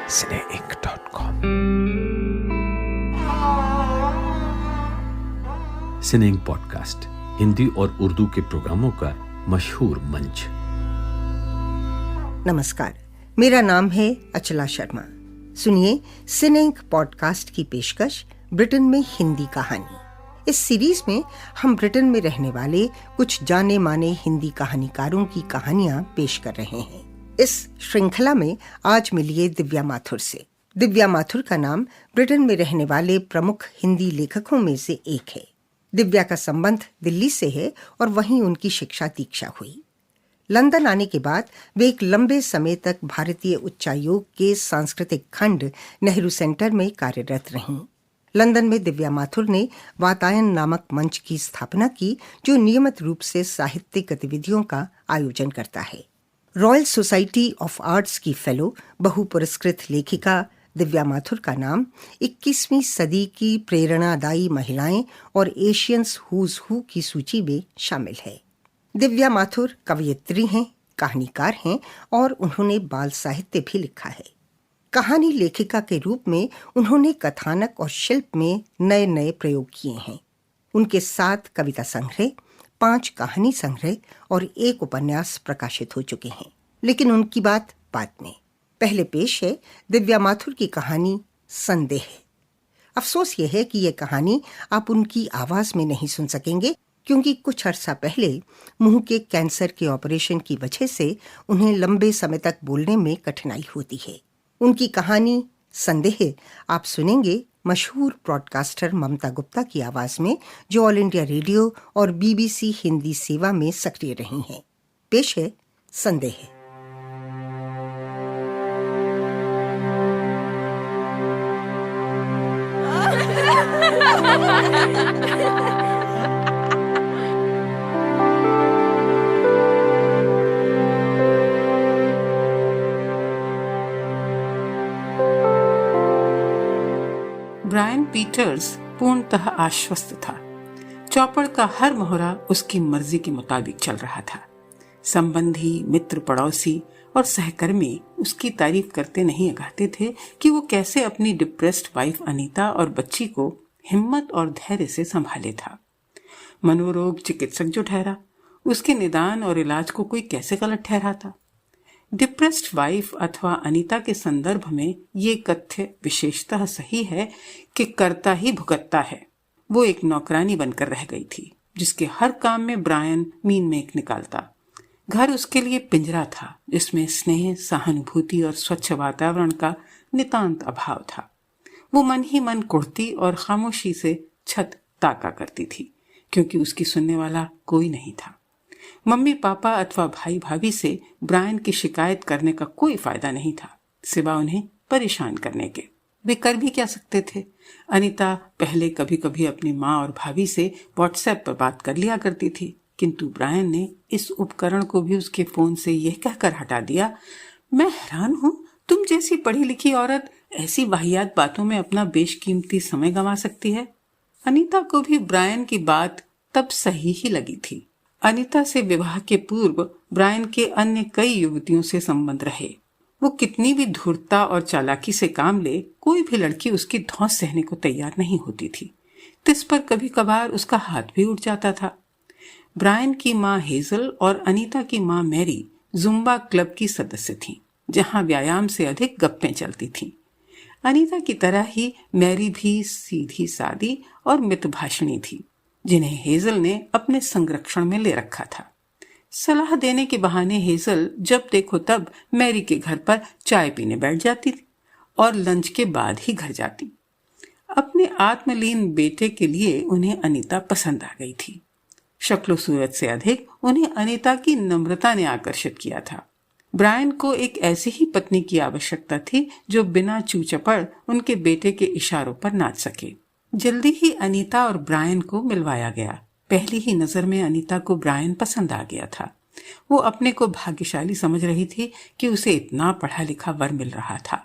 cineinc.com। सिनेइंक podcast Hindi और उर्दू के प्रोग्रामों का मशहूर मंच। नमस्कार, मेरा नाम है अचला शर्मा। सुनिए सिनेइंक पॉडकास्ट की पेशकश ब्रिटेन में हिंदी कहानी। इस सीरीज में हम ब्रिटेन में रहने वाले कुछ जाने माने हिंदी कहानीकारों की कहानियां पेश कर रहे हैं। इस श्रृंखला में आज मिलिए दिव्या माथुर से। दिव्या माथुर का नाम ब्रिटेन में रहने वाले प्रमुख हिंदी लेखकों में से एक है। दिव्या का संबंध दिल्ली से है और वहीं उनकी शिक्षा दीक्षा हुई। लंदन आने के बाद वे एक लंबे समय तक भारतीय उच्चायोग के सांस्कृतिक खंड नेहरू सेंटर में कार्यरत रहीं। लंदन में दिव्या माथुर ने वातायन नामक मंच की स्थापना की, जो नियमित रूप से साहित्यिक गतिविधियों का आयोजन करता है। रॉयल सोसाइटी ऑफ आर्ट्स की फेलो बहुपुरस्कृत लेखिका दिव्या माथुर का नाम 21वीं सदी की प्रेरणादायी महिलाएं और एशियंस हुज हू की सूची में शामिल है। दिव्या माथुर कवयित्री हैं, कहानीकार हैं और उन्होंने बाल साहित्य भी लिखा है। कहानी लेखिका के रूप में उन्होंने कथानक और शिल्प में नए नए प्रयोग किए हैं। उनके 7 कविता संग्रह, 5 कहानी संग्रह और 1 उपन्यास प्रकाशित हो चुके हैं। लेकिन उनकी बात बाद में। पहले पेश है दिव्या माथुर की कहानी संदेह। अफसोस यह है कि यह कहानी आप उनकी आवाज में नहीं सुन सकेंगे, क्योंकि कुछ अरसा पहले मुंह के कैंसर के ऑपरेशन की वजह से उन्हें लंबे समय तक बोलने में कठिनाई होती है। उनकी कहानी संदेह आप सुनेंगे मशहूर ब्रॉडकास्टर ममता गुप्ता की आवाज में, जो ऑल इंडिया रेडियो और BBC हिंदी सेवा में सक्रिय रही हैं। पेश है संदेह। ब्रायन पीटर्स पूर्णतः आश्वस्त था। चौपड़ का हर मोहरा उसकी मर्जी के मुताबिक चल रहा था। संबंधी, मित्र, पड़ोसी और सहकर्मी उसकी तारीफ करते नहीं अगाते थे कि वो कैसे अपनी डिप्रेस्ड वाइफ अनीता और बच्ची को हिम्मत और धैर्य से संभाले था। मनोरोग चिकित्सक जो ठहरा, उसके निदान और इलाज को कोई कैसे गलत ठहराता। डिप्रेस्ड वाइफ अथवा अनीता के संदर्भ में ये कथ्य विशेषतः सही है कि करता ही भुगतता है। वो एक नौकरानी बनकर रह गई थी, जिसके हर काम में ब्रायन मीन मेक निकालता। घर उसके लिए पिंजरा था, जिसमें स्नेह, सहानुभूति और स्वच्छ वातावरण का नितांत अभाव था। वो मन ही मन कुढ़ती और खामोशी से छत ताका करती थी, क्योंकि उसकी सुनने वाला कोई नहीं था। मम्मी पापा अथवा भाई भाभी से ब्रायन की शिकायत करने का कोई फायदा नहीं था, सिवा उन्हें परेशान करने के। वे कर भी क्या सकते थे। अनीता पहले कभी कभी अपनी माँ और भाभी से व्हाट्सएप पर बात कर लिया करती थी, किंतु ब्रायन ने इस उपकरण को भी उसके फोन से यह कहकर हटा दिया, मैं हैरान हूँ, तुम जैसी पढ़ी लिखी औरत ऐसी वाहियात बातों में अपना बेशकीमती समय गंवा सकती है। अनीता को भी ब्रायन की बात तब सही ही लगी थी। अनीता से विवाह के पूर्व ब्रायन के अन्य कई युवतियों से संबंध रहे। वो कितनी भी धूर्तता और चालाकी से काम ले, कोई भी लड़की उसकी धौंस सहने को तैयार नहीं होती थी। तिस पर कभी कभार उसका हाथ भी उठ जाता था। ब्रायन की माँ हेजल और अनीता की माँ मैरी जुम्बा क्लब की सदस्य थीं, जहां व्यायाम से अधिक गप्पें चलती थीं। अनीता की तरह ही मैरी भी सीधी सादी और मितभाषणी थी, जिन्हें हेजल ने अपने संरक्षण में ले रखा था। सलाह देने के बहाने हेजल जब देखो तब मैरी के घर पर चाय पीने बैठ जाती थी और लंच के बाद ही घर जाती। अपने आत्मलीन बेटे के लिए उन्हें अनीता पसंद आ गई थी। शक्लो सूरत से अधिक उन्हें अनीता की नम्रता ने आकर्षित किया था। ब्रायन को एक ऐसी ही पत्नी की आवश्यकता थी जो बिना चूचपड़ उनके बेटे के इशारों पर नाच सके। जल्दी ही अनीता और ब्रायन को मिलवाया गया। पहली ही नजर में अनीता को ब्रायन पसंद आ गया था। वो अपने को भाग्यशाली समझ रही थी कि उसे इतना पढ़ा लिखा वर मिल रहा था,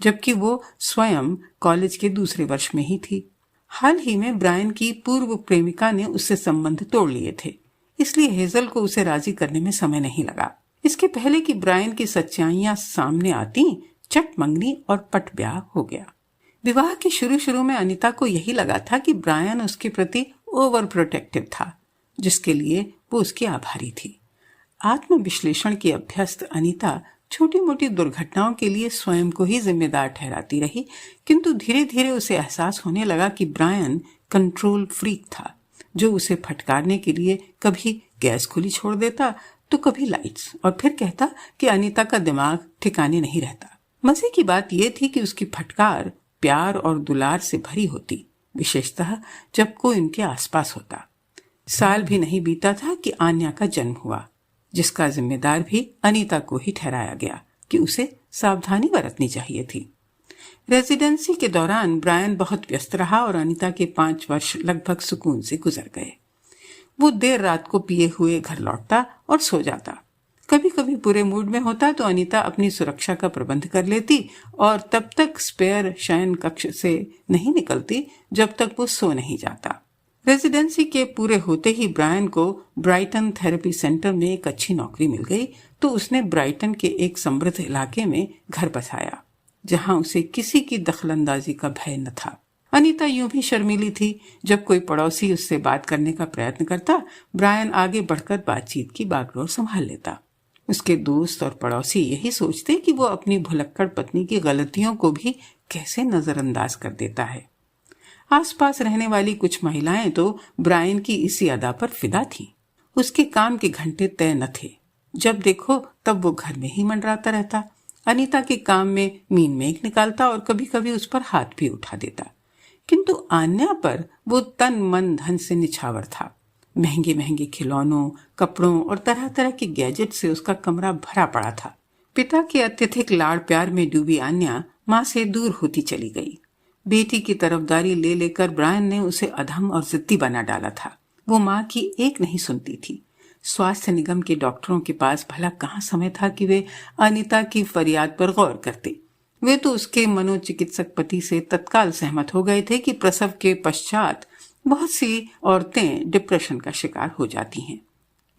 जबकि वो स्वयं कॉलेज के दूसरे वर्ष में ही थी। हाल ही में ब्रायन की पूर्व प्रेमिका ने उससे संबंध तोड़ लिए थे, इसलिए हेजल को उसे राजी करने में समय नहीं लगा। इसके पहले कि ब्रायन की सच्चाइयां सामने आती, चट मंगनी और पट ब्याह हो गया। विवाह के शुरू में अनीता को यही लगा था कि ब्रायन उसके प्रति ओवर प्रोटेक्टिव था, जिसके लिए वो उसकी आभारी थी। आत्मविश्लेषण की अभ्यस्त अनीता छोटी मोटी दुर्घटनाओं के लिए स्वयं को ही जिम्मेदार ठहराती रही, किंतु धीरे धीरे उसे एहसास होने लगा कि ब्रायन कंट्रोल फ्रीक था, जो उसे फटकारने के लिए कभी गैस खुली छोड़ देता तो कभी लाइट्स, और फिर कहता कि अनीता का दिमाग ठिकाने नहीं रहता। मजे की बात यह थी कि उसकी फटकार प्यार और दुलार से भरी होती, विशेषतः जब कोई उनके आसपास होता। साल भी नहीं बीता था कि आन्या का जन्म हुआ, जिसका जिम्मेदार भी अनीता को ही ठहराया गया कि उसे सावधानी बरतनी चाहिए थी। रेजिडेंसी के दौरान ब्रायन बहुत व्यस्त रहा और अनीता के 5 वर्ष लगभग सुकून से गुजर गए। वो देर रात को पिए हुए घर लौटता और सो जाता। कभी कभी बुरे मूड में होता तो अनीता अपनी सुरक्षा का प्रबंध कर लेती और तब तक स्पेयर शयन कक्ष से नहीं निकलती जब तक वो सो नहीं जाता। रेजिडेंसी के पूरे होते ही ब्रायन को ब्राइटन थेरेपी सेंटर में एक अच्छी नौकरी मिल गई, तो उसने ब्राइटन के एक समृद्ध इलाके में घर बसाया, जहां उसे किसी की दखलंदाजी का भय न था। अनीता यूं भी शर्मीली थी। जब कोई पड़ोसी उससे बात करने का प्रयत्न करता, ब्रायन आगे बढ़कर बातचीत की बागडोर संभाल लेता। उसके दोस्त और पड़ोसी यही सोचते कि वो अपनी भुलक्कड़ पत्नी की गलतियों को भी कैसे नजरअंदाज कर देता है। आसपास रहने वाली कुछ महिलाएं तो ब्रायन की इसी अदा पर फिदा थीं। उसके काम के घंटे तय न थे, जब देखो तब वो घर में ही मंडराता रहता। अनीता के काम में मीन मेघ निकालता और कभी कभी उस पर हाथ भी उठा देता, किंतु आन्या पर वो तन मन धन से निछावर था। महंगे महंगे खिलौनों, कपड़ों और तरह तरह के गैजेट से उसका कमरा भरा पड़ा था। पिता के अत्यधिक लाड़ प्यार में डूबी आन्या माँ से दूर होती चली गई। बेटी की तरफदारी ले लेकर ब्रायन ने उसे अधम और जिद्दी बना डाला था। वो माँ की एक नहीं सुनती थी। स्वास्थ्य निगम के डॉक्टरों के पास भला कहाँ समय था कि वे अनीता की फरियाद पर गौर करते। वे तो उसके मनोचिकित्सक पति से तत्काल सहमत हो गए थे कि प्रसव के पश्चात बहुत सी औरतें डिप्रेशन का शिकार हो जाती हैं।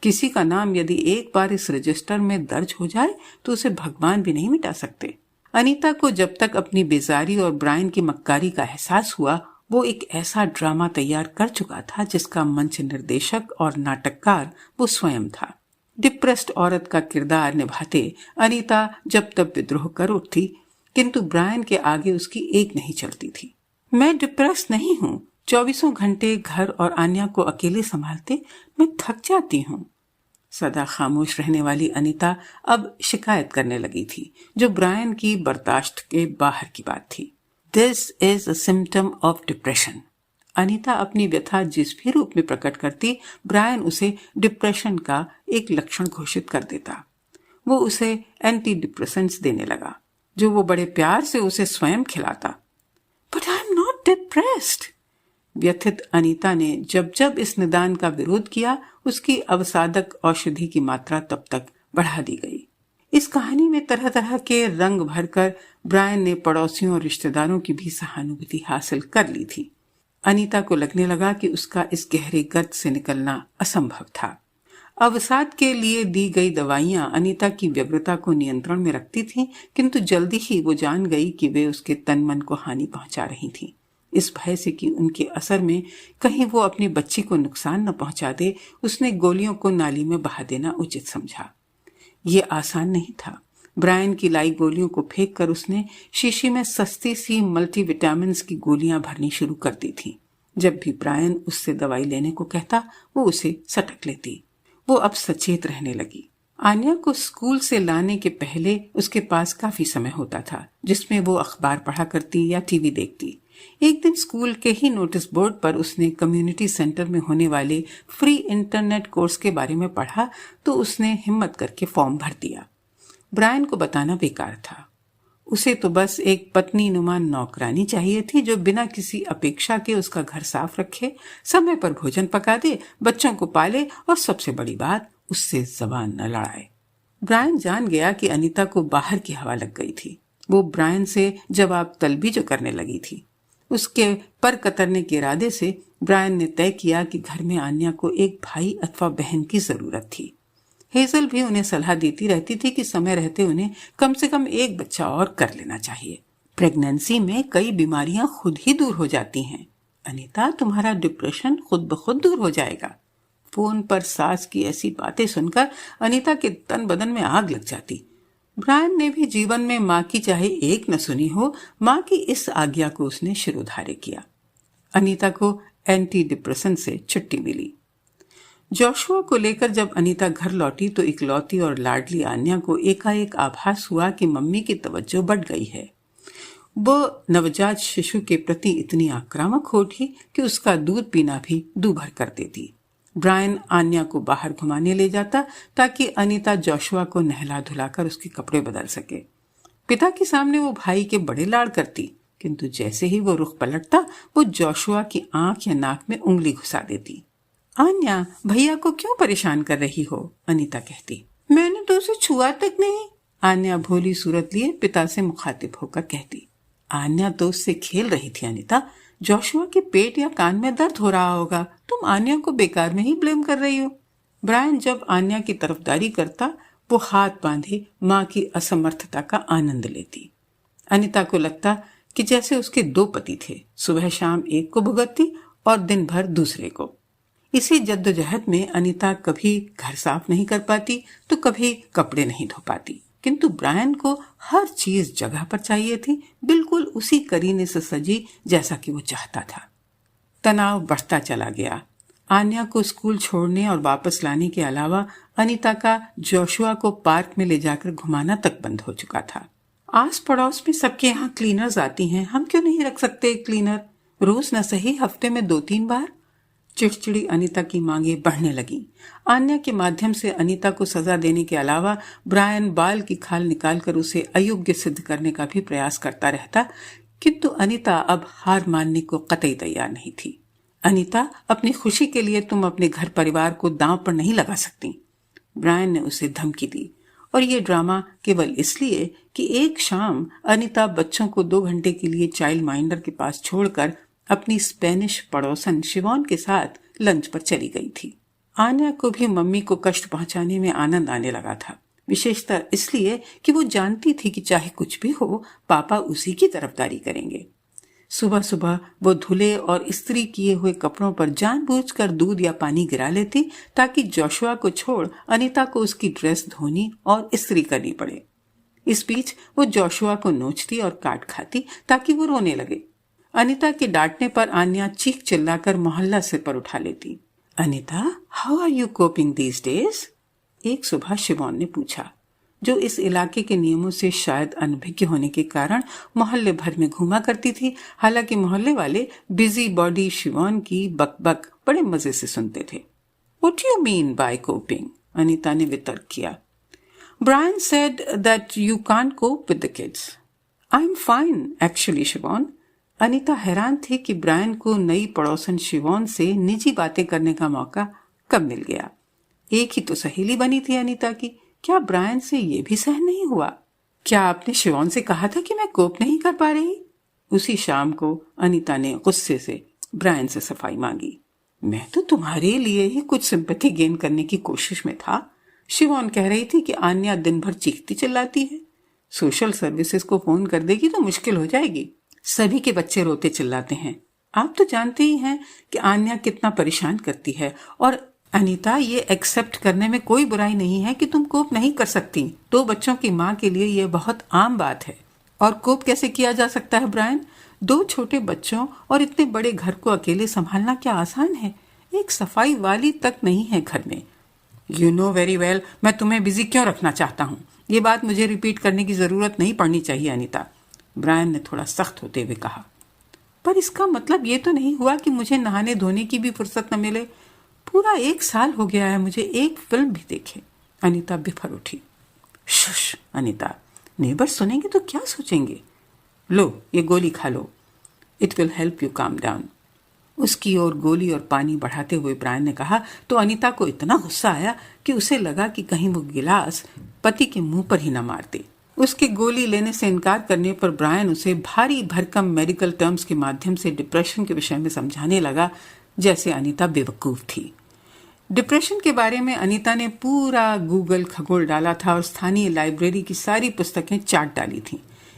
किसी का नाम यदि एक बार इस रजिस्टर में दर्ज हो जाए तो उसे भगवान भी नहीं मिटा सकते। अनीता को जब तक अपनी बेजारी और ब्रायन की मक्कारी का एहसास हुआ, वो एक ऐसा ड्रामा तैयार कर चुका था जिसका मंच निर्देशक और नाटककार वो स्वयं था। डिप्रेस्ड औरत का किरदार निभाते अनीता जब तब विद्रोह कर उठती, किंतु ब्रायन के आगे उसकी एक नहीं चलती थी। मैं डिप्रेस नहीं हूँ, 24 घंटे घर और आन्या को अकेले संभालते मैं थक जाती हूँ। सदा खामोश रहने वाली अनीता अब शिकायत करने लगी थी, जो ब्रायन की बर्दाश्त के बाहर की बात थी। This is a symptom of depression. Anita अपनी व्यथा जिस भी रूप में प्रकट करती, ब्रायन उसे डिप्रेशन का एक लक्षण घोषित कर देता। वो उसे एंटी डिप्रेसेंट्स देने लगा, जो वो बड़े प्यार से उसे स्वयं खिलाता। But I am not depressed. व्यथित अनीता ने जब जब इस निदान का विरोध किया, उसकी अवसादक औषधि की मात्रा तब तक बढ़ा दी गई। इस कहानी में तरह तरह के रंग भरकर ब्रायन ने पड़ोसियों और रिश्तेदारों की भी सहानुभूति हासिल कर ली थी। अनीता को लगने लगा कि उसका इस गहरे गर्त से निकलना असंभव था। अवसाद के लिए दी गई दवाइयां अनीता की व्यग्रता को नियंत्रण में रखती थीं, किंतु जल्दी ही वो जान गई कि वे उसके तन मन को हानि पहुंचा रही थीं। इस भय से कि उनके असर में कहीं वो अपनी बच्ची को नुकसान न पहुंचा दे, उसने गोलियों को नाली में बहा देना उचित समझा। ये आसान नहीं था। ब्रायन की लाई गोलियों को फेंक कर उसने शीशी में सस्ती सी मल्टीविटामिन्स की गोलियां भरनी शुरू कर दी थी। जब भी ब्रायन उससे दवाई लेने को कहता, वो उसे सटक लेती। वो अब सचेत रहने लगी। आन्या को स्कूल से लाने के पहले उसके पास काफी समय होता था, जिसमें वो अखबार पढ़ा करती या टीवी देखती। एक दिन स्कूल के ही नोटिस बोर्ड पर उसने कम्युनिटी सेंटर में होने वाले फ्री इंटरनेट कोर्स के बारे में पढ़ा, तो उसने हिम्मत करके फॉर्म भर दिया। ब्रायन को बताना बेकार था। उसे तो बस एक पत्नी नुमा नौकरानी चाहिए थी, जो बिना किसी अपेक्षा के उसका घर साफ रखे, समय पर भोजन पका दे, बच्चों को पाले और सबसे बड़ी बात, उससे जबान न लड़ाए। ब्रायन जान गया कि अनीता को बाहर की हवा लग गई थी। वो ब्रायन से जवाब तलबी जो करने लगी थी। उसके पर कतरने के इरादे से ब्रायन ने तय किया कि घर में आन्या को एक भाई अथवा बहन की जरूरत थी। हेजल भी उन्हें सलाह देती रहती थी कि समय रहते उन्हें कम से कम एक बच्चा और कर लेना चाहिए। प्रेगनेंसी में कई बीमारियां खुद ही दूर हो जाती हैं। अनीता, तुम्हारा डिप्रेशन खुद ब खुद दूर हो जाएगा। फोन पर सास की ऐसी बातें सुनकर अनीता के तन बदन में आग लग जाती। ब्रायन ने भी जीवन में माँ की चाहे एक न सुनी हो, माँ की इस आज्ञा को उसने शिरोधार्य किया। अनीता को एंटी डिप्रेशन से छुट्टी मिली। जोशुआ को लेकर जब अनीता घर लौटी तो इकलौती और लाडली आन्या को एकाएक आभास हुआ कि मम्मी की तवज्जो बढ़ गई है। वो नवजात शिशु के प्रति इतनी आक्रामक हो उठी कि उसका दूध पीना भी दूभर कर देती। ब्रायन आन्या को बाहर घुमाने ले जाता ताकि अनीता जोशुआ को नहला धुलाकर उसके कपड़े बदल सके। पिता के सामने वो भाई के बड़े लाड़ करती, किंतु जैसे ही वो रुख पलटता वो जोशुआ की आंख या नाक में उंगली घुसा देती। आन्या, भैया को क्यों परेशान कर रही हो? अनीता कहती। मैंने तो उसे छुआ तक नहीं, आन्या भोली सूरत लिए पिता से मुखातिब होकर कहती। आन्या तो उससे खेल रही थी। अनीता, जोशुआ के पेट या कान में दर्द हो रहा होगा, तुम आन्या को बेकार में ही ब्लेम कर रही हो। ब्रायन जब आन्या की तरफदारी करता वो हाथ बांधे माँ की असमर्थता का आनंद लेती। अनीता को लगता कि जैसे उसके दो पति थे, सुबह शाम एक को भुगतती और दिन भर दूसरे को। इसी जद्दोजहद में अनीता कभी घर साफ नहीं कर पाती तो कभी कपड़े नहीं धो पाती, किंतु ब्रायन को हर चीज जगह पर चाहिए थी, बिल्कुल उसी करीने से सजी जैसा कि वो चाहता था। तनाव बढ़ता चला गया। आन्या को स्कूल छोड़ने और वापस लाने के अलावा अनीता का जोशुआ को पार्क में ले जाकर घुमाना तक बंद हो चुका था। आस पड़ोस में सबके यहाँ क्लीनर्स आती हैं, हम क्यों नहीं रख सकते एक क्लीनर? रोज न सही हफ्ते में 2-3 बार। चिड़चिड़ी अनीता की मांगे बढ़ने लगी। आन्या के माध्यम से अनीता को सजा देने के अलावा ब्रायन बाल की खाल निकालकर उसे अयोग्य सिद्ध करने का भी प्रयास करता रहता, किंतु अनीता अब हार मानने को कतई तैयार नहीं थी। अनीता, अपनी खुशी के लिए तुम अपने घर परिवार को दांव पर नहीं लगा सकती। ब्रायन ने उसे धमकी दी, और ये ड्रामा केवल इसलिए कि एक शाम अनीता बच्चों को 2 घंटे के लिए चाइल्ड माइंडर के पास छोड़कर अपनी स्पेनिश पड़ोसन शिवॉन के साथ लंच पर चली गई थी। आन्या को भी मम्मी को कष्ट पहुंचाने में आनंद आने लगा था, विशेषतः इसलिए कि वो जानती थी कि चाहे कुछ भी हो, पापा उसी की तरफदारी करेंगे। सुबह सुबह वो धुले और इस्त्री किए हुए कपड़ों पर जानबूझकर दूध या पानी गिरा लेती ताकि जोशुआ को छोड़ अनीता को उसकी ड्रेस धोनी और इस्त्री करनी पड़े। इस बीच वो जोशुआ को नोचती और काट खाती ताकि वो रोने लगे। अनीता के डांटने पर आन्या चीख चिल्लाकर मोहल्ला सिर पर उठा लेती। Anita, how are you coping these days? एक सुबह शिवॉन ने पूछा, जो इस इलाके के नियमों से शायद अनभिज्ञ होने के कारण मोहल्ले भर में घूमा करती थी। हालांकि मोहल्ले वाले बिजी बॉडी शिवॉन की बकबक बड़े मजे से सुनते थे। What do you mean by coping? Anita ने वितर्क किया। Brian said that you can't cope with the kids. I am fine actually Siobhan. Anita हैरान थी कि ब्रायन को नई पड़ोसन शिवॉन से निजी बातें करने का मौका कब मिल गया। एक ही तो सहेली बनी थी अनीता की, क्या ब्रायन से ये भी सहन नहीं हुआ? क्या आपने शिवॉन से कहा था कि मैं कोप नहीं कर पा रही? उसी शाम को अनीता ने गुस्से से ब्रायन से सफाई मांगी। मैं तो तुम्हारे लिए ही कुछ सिंपैथी गेन करने की कोशिश में था। शिवॉन कह रही थी कि आन्या दिन भर चीखती चिल्लाती है, सोशल सर्विसेज को फोन कर देगी तो मुश्किल हो जाएगी। सभी के बच्चे रोते चिल्लाते हैं। आप तो जानते ही हैं कि आन्या कितना परेशान करती है। और अनीता, ये एक्सेप्ट करने में कोई बुराई नहीं है कि तुम कोप नहीं कर सकती। 2 बच्चों की माँ के लिए यह बहुत आम बात है। और कोप कैसे किया जा सकता है ब्रायन? 2 छोटे बच्चों और इतने बड़े घर को अकेले संभालना क्या आसान है? एक सफाई वाली तक नहीं है घर में। यू नो वेरी वेल मैं तुम्हें बिजी क्यों रखना चाहता हूँ। ये बात मुझे रिपीट करने की जरूरत नहीं पड़नी चाहिए अनीता, ब्रायन ने थोड़ा सख्त होते हुए कहा। पर इसका मतलब ये तो नहीं हुआ कि मुझे नहाने धोने की भी फुर्सत न मिले। पूरा 1 साल हो गया है मुझे एक फिल्म भी देखे। अनीता बिफर उठी। शुश अनीता, नेबर सुनेंगे तो क्या सोचेंगे? लो ये गोली खा लो, it will help you calm down. उसकी ओर गोली और पानी बढ़ाते हुए ब्रायन ने कहा तो अनीता को इतना गुस्सा आया कि उसे लगा कि कहीं वो गिलास पति के मुंह पर ही न मार दे। उसके गोली लेने से इनकार करने पर ब्रायन उसे भारी भरकम मेडिकल टर्म्स के माध्यम से डिप्रेशन के विषय में समझाने लगा, जैसे अनीता बेवकूफ थी। डिप्रेशन के बारे में अनीता ने पूरा गूगल खगोल डाला था और स्थानीय लाइब्रेरी की सारी पुस्तकें चाट डाली थीं।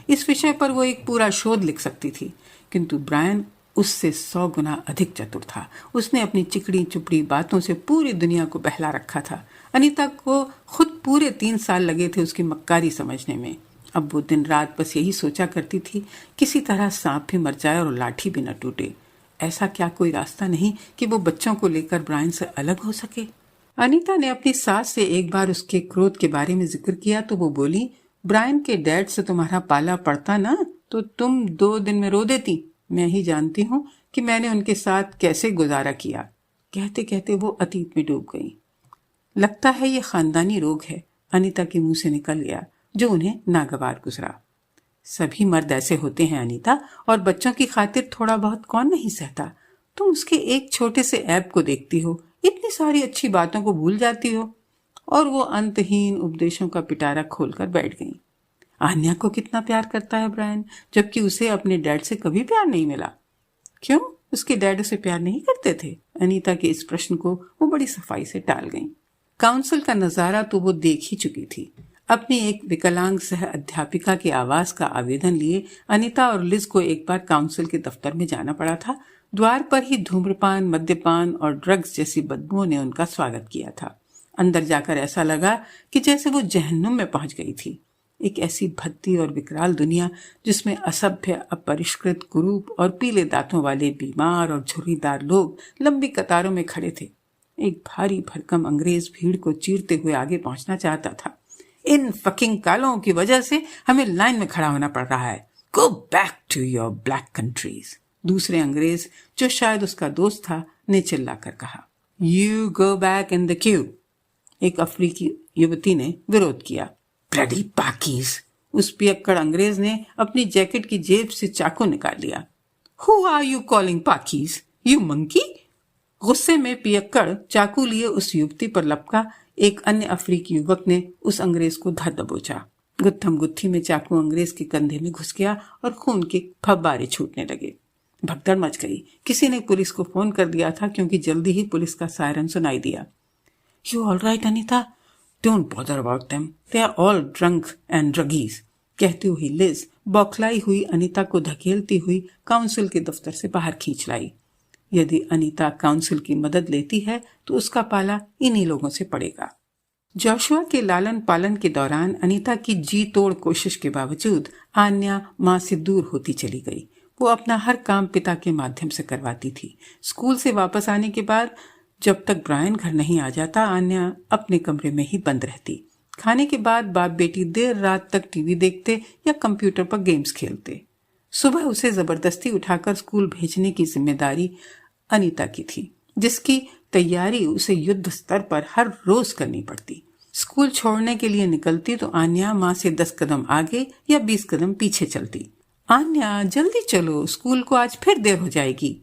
इस विषय पर वो एक पूरा शोध लिख सकती थी, किंतु ब्रायन उससे 100 गुना अधिक चतुर था। उसने अपनी चिकड़ी चुपड़ी बातों से पूरी दुनिया को बहला रखा था। अनीता को खुद पूरे 3 साल लगे थे उसकी मक्कारी समझने में। अब वो दिन रात बस यही सोचा करती थी, किसी तरह सांप भी मर जाए और लाठी भी न टूटे। ऐसा क्या कोई रास्ता नहीं कि वो बच्चों को लेकर ब्रायन से अलग हो सके? अनीता ने अपनी सास से एक बार उसके क्रोध के बारे में जिक्र किया तो वो बोली, ब्रायन के डैड से तुम्हारा पाला पड़ता ना तो तुम 2 दिन में रो देती। मैं ही जानती हूँ कि मैंने उनके साथ कैसे गुजारा किया। कहते कहते वो अतीत में डूब गई। लगता है ये खानदानी रोग है, अनीता के मुंह से निकल गया, जो उन्हें नागवार गुजरा। सभी मर्द ऐसे होते हैं अनीता, और बच्चों की खातिर थोड़ा बहुत कौन नहीं सहता। तुम उसके एक छोटे से ऐब को देखती हो, इतनी सारी अच्छी बातों को भूल जाती हो। और वो अंतहीन उपदेशों का पिटारा खोलकर बैठ गई। आन्या को कितना प्यार करता है ब्रायन, जबकि उसे अपने डैड से कभी प्यार नहीं मिला। क्यों उसके डैड उसे प्यार नहीं करते थे? अनीता के इस प्रश्न को वो बड़ी सफाई से टाल गई। काउंसिल का नजारा तो वो देख ही चुकी थी। अपनी एक विकलांग सह अध्यापिका के आवास का आवेदन लिए अनीता और लिज को एक बार काउंसिल के दफ्तर में जाना पड़ा था। द्वार पर ही धूम्रपान, मद्यपान और ड्रग्स जैसी बदबुओं ने उनका स्वागत किया था। अंदर जाकर ऐसा लगा कि जैसे वो जहन्नुम में पहुंच गई थी। एक ऐसी भद्दी और विकराल दुनिया जिसमें असभ्य, अपरिष्कृत, कुरूप और पीले दांतों वाले बीमार और झुर्रीदार लोग लंबी कतारों में खड़े थे। एक भारी भरकम अंग्रेज भीड़ को चीरते हुए आगे पहुंचना चाहता था। इन फकिंग कालों की वजह से हमें लाइन में खड़ा होना पड़ रहा है। Go back to your black countries. दूसरे अंग्रेज, जो शायद उसका दोस्त था, ने चिल्लाकर कहा। You go back in the Q. एक अफ्रीकी युवती ने विरोध किया। ब्लडी पाकीज। उस पियक्कड़ अंग्रेज ने अपनी जैकेट की जेब से चाकू निकाल लिया। Who are you calling Pakis, you monkey? गुस्से में पियक्कड़ चाकू लिए उस युवती पर लपका। एक अन्य अफ्रीकी युवक ने उस अंग्रेज को धर दबोचा। गुत्थम गुत्थी में चाकू अंग्रेज के कंधे में घुस गया और खून के फव्वारे छूटने लगे। भगदड़ मच गई। किसी ने पुलिस को फोन कर दिया था, क्योंकि जल्दी ही पुलिस का सायरन सुनाई दिया। You all right Anita? Don't bother about them, they are all drunk and druggies. कहती हुई लिज बौखलाई हुई अनीता को धकेलती हुई काउंसिल के दफ्तर से बाहर खींच लाई। यदि अनीता काउंसिल की मदद लेती है तो उसका पाला इन्हीं लोगों से पड़ेगा। जोशुआ के लालन पालन के दौरान अनीता की जी तोड़ कोशिश के बावजूद आन्या मां से दूर होती चली गई। वो अपना हर काम पिता के माध्यम से करवाती थी। स्कूल से वापस आने के बाद जब तक ब्रायन घर नहीं आ जाता, आन्या अपने कमरे में ही बंद रहती। खाने के बाद बाप बेटी देर रात तक टीवी देखते या कंप्यूटर पर गेम्स खेलते। सुबह उसे जबरदस्ती उठाकर स्कूल भेजने की जिम्मेदारी अनीता की थी, जिसकी तैयारी उसे युद्ध स्तर पर हर रोज करनी पड़ती। स्कूल छोड़ने के लिए निकलती तो आन्या माँ से 10 कदम आगे या 20 कदम पीछे चलती। आन्या जल्दी चलो, स्कूल को आज फिर देर हो जाएगी।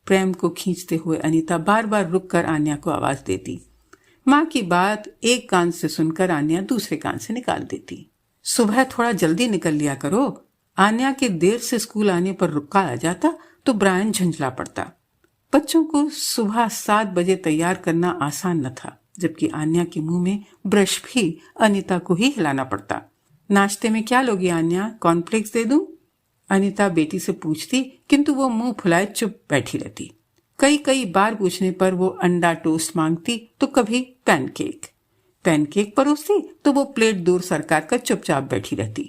प्रेम को खींचते हुए अनीता बार बार रुककर आन्या को आवाज देती। माँ की बात एक कान से सुनकर आन्या दूसरे कान से निकाल देती। सुबह थोड़ा जल्दी निकल लिया करो। आन्या के देर से स्कूल आने पर रुका आ जाता तो ब्रायन झुंझला पड़ता। बच्चों को सुबह 7 बजे तैयार करना आसान न था, जबकि आन्या के मुंह में ब्रश भी अनीता को ही हिलाना पड़ता। नाश्ते में क्या लोगी आन्या, कॉर्नफ्लेक्स दे दूं? अनीता बेटी से पूछती, किंतु वो मुंह फुलाए चुप बैठी रहती। कई बार पूछने पर वो अंडा टोस्ट मांगती तो कभी पैनकेक परोसती तो वो प्लेट दूर सरकार कर चुपचाप बैठी रहती,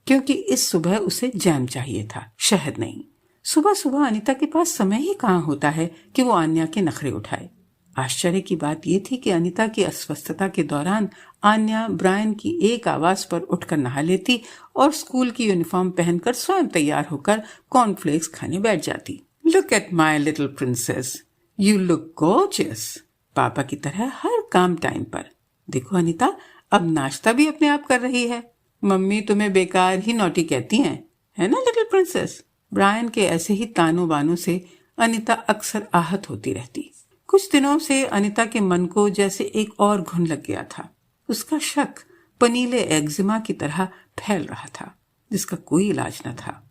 क्योंकि इस सुबह उसे जैम चाहिए था, शहद नहीं। सुबह सुबह अनीता के पास समय ही कहाँ होता है कि वो आन्या के नखरे उठाए। आश्चर्य की बात यह थी कि अनीता की अस्वस्थता के दौरान आन्या ब्रायन की एक आवाज पर उठकर नहा लेती और स्कूल की यूनिफॉर्म पहनकर स्वयं तैयार होकर कॉर्नफ्लेक्स खाने बैठ जाती। Look at my little princess, you look gorgeous. पापा की तरह हर काम टाइम पर। देखो अनीता, अब नाश्ता भी अपने आप कर रही है। मम्मी तुम्हें बेकार ही नॉटी कहती हैं, है ना लिटिल प्रिंसेस? ब्रायन के ऐसे ही तानों बानों से अनीता अक्सर आहत होती रहती। कुछ दिनों से अनीता के मन को जैसे एक और घुन लग गया था। उसका शक पनीले एक्जिमा की तरह फैल रहा था, जिसका कोई इलाज न था।